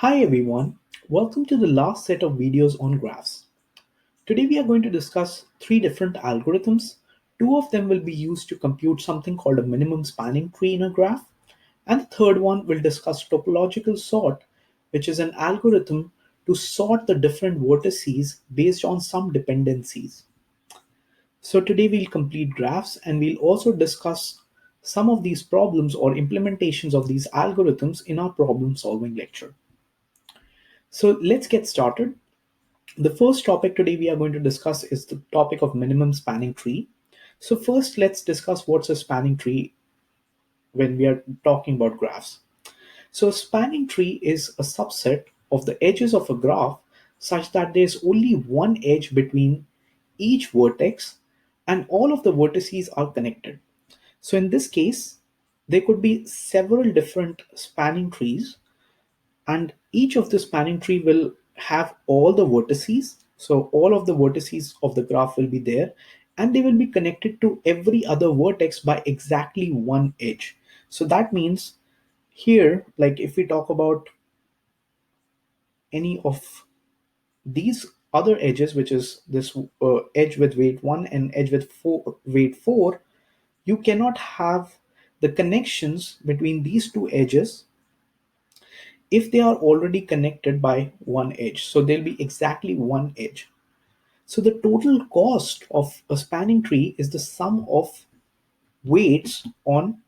Hi everyone, welcome to the last set of videos on graphs. Today we are going to discuss three different algorithms. Two of them will be used to compute something called a minimum spanning tree in a graph, and the third one will discuss topological sort, which is an algorithm to sort the different vertices based on some dependencies. So today we'll complete graphs and we'll also discuss some of these problems or implementations of these algorithms in our problem solving lecture. So let's get started. The first topic today we are going to discuss is the topic of minimum spanning tree. So first, let's discuss what's a spanning tree when we are talking about graphs. So a spanning tree is a subset of the edges of a graph such that there's only one edge between each vertex and all of the vertices are connected. So in this case, there could be several different spanning trees, and each of the spanning tree will have all the vertices. So all of the vertices of the graph will be there, and they will be connected to every other vertex by exactly one edge. So that means here, like if we talk about any of these other edges, which is this edge with weight 1 and edge with weight 4, you cannot have the connections between these two edges if they are already connected by one edge. So there'll be exactly one edge. So the total cost of a spanning tree is the sum of weights on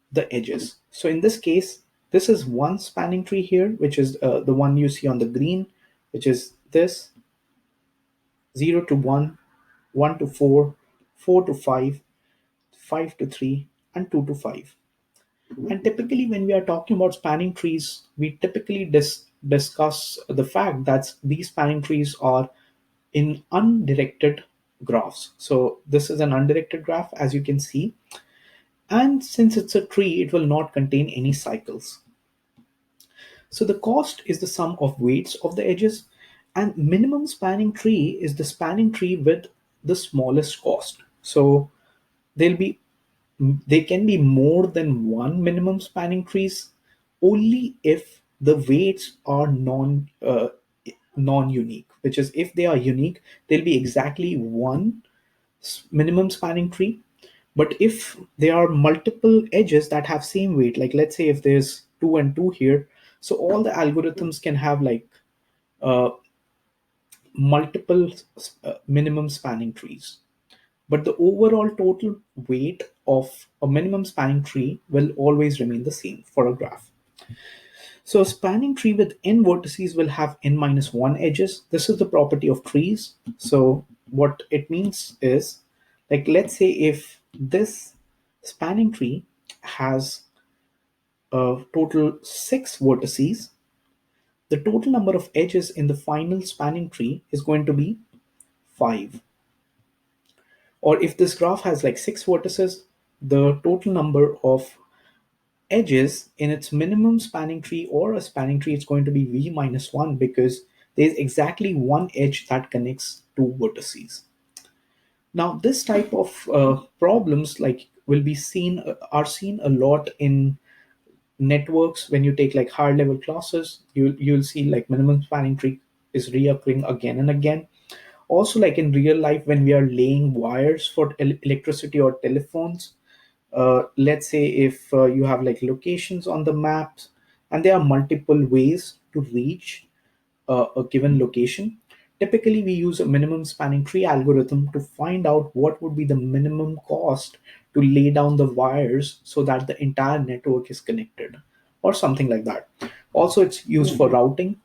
the edges. So in this case, this is one spanning tree here, which is the one you see on the green, which is this 0 to 1, 1 to 4, 4 to 5, 5 to 3, and 2 to 5. And typically, when we are talking about spanning trees, we typically discuss the fact that these spanning trees are in undirected graphs. So this is an undirected graph, as you can see. And since it's a tree, it will not contain any cycles. So the cost is the sum of weights of the edges, and minimum spanning tree is the spanning tree with the smallest cost. So there'll be there can be more than one minimum spanning trees only if the weights are non-unique, which is if they are unique, there'll be exactly one minimum spanning tree. But if there are multiple edges that have same weight, like let's say if there's 2 and 2 here, so all the algorithms can have like uh, multiple minimum spanning trees, but the overall total weight of a minimum spanning tree will always remain the same for a graph. So a spanning tree with n vertices will have n minus 1 edges. This is the property of trees. So what it means is, like let's say if this spanning tree has a total 6 vertices, the total number of edges in the final spanning tree is going to be 5. Or if this graph has like 6 vertices, the total number of edges in its minimum spanning tree or a spanning tree is going to be v minus 1, because there's exactly one edge that connects two vertices. Now this type of problems like will be seen are seen a lot in networks. When you take like higher level classes, you'll see like minimum spanning tree is reoccurring again and again. Also, like in real life, when we are laying wires for electricity or telephones, let's say if you have like locations on the maps and there are multiple ways to reach a given location, typically we use a minimum spanning tree algorithm to find out what would be the minimum cost to lay down the wires so that the entire network is connected or something like that. Also, it's used for routing.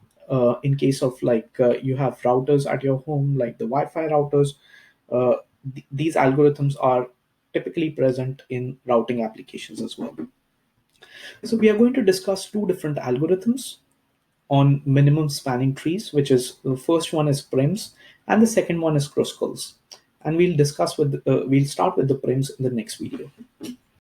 In case of like you have routers at your home, like the Wi-Fi routers, these algorithms are typically present in routing applications as well. So we are going to discuss two different algorithms on minimum spanning trees, which is the first one is Prims and the second one is Kruskal's. And we'll start with the Prims in the next video.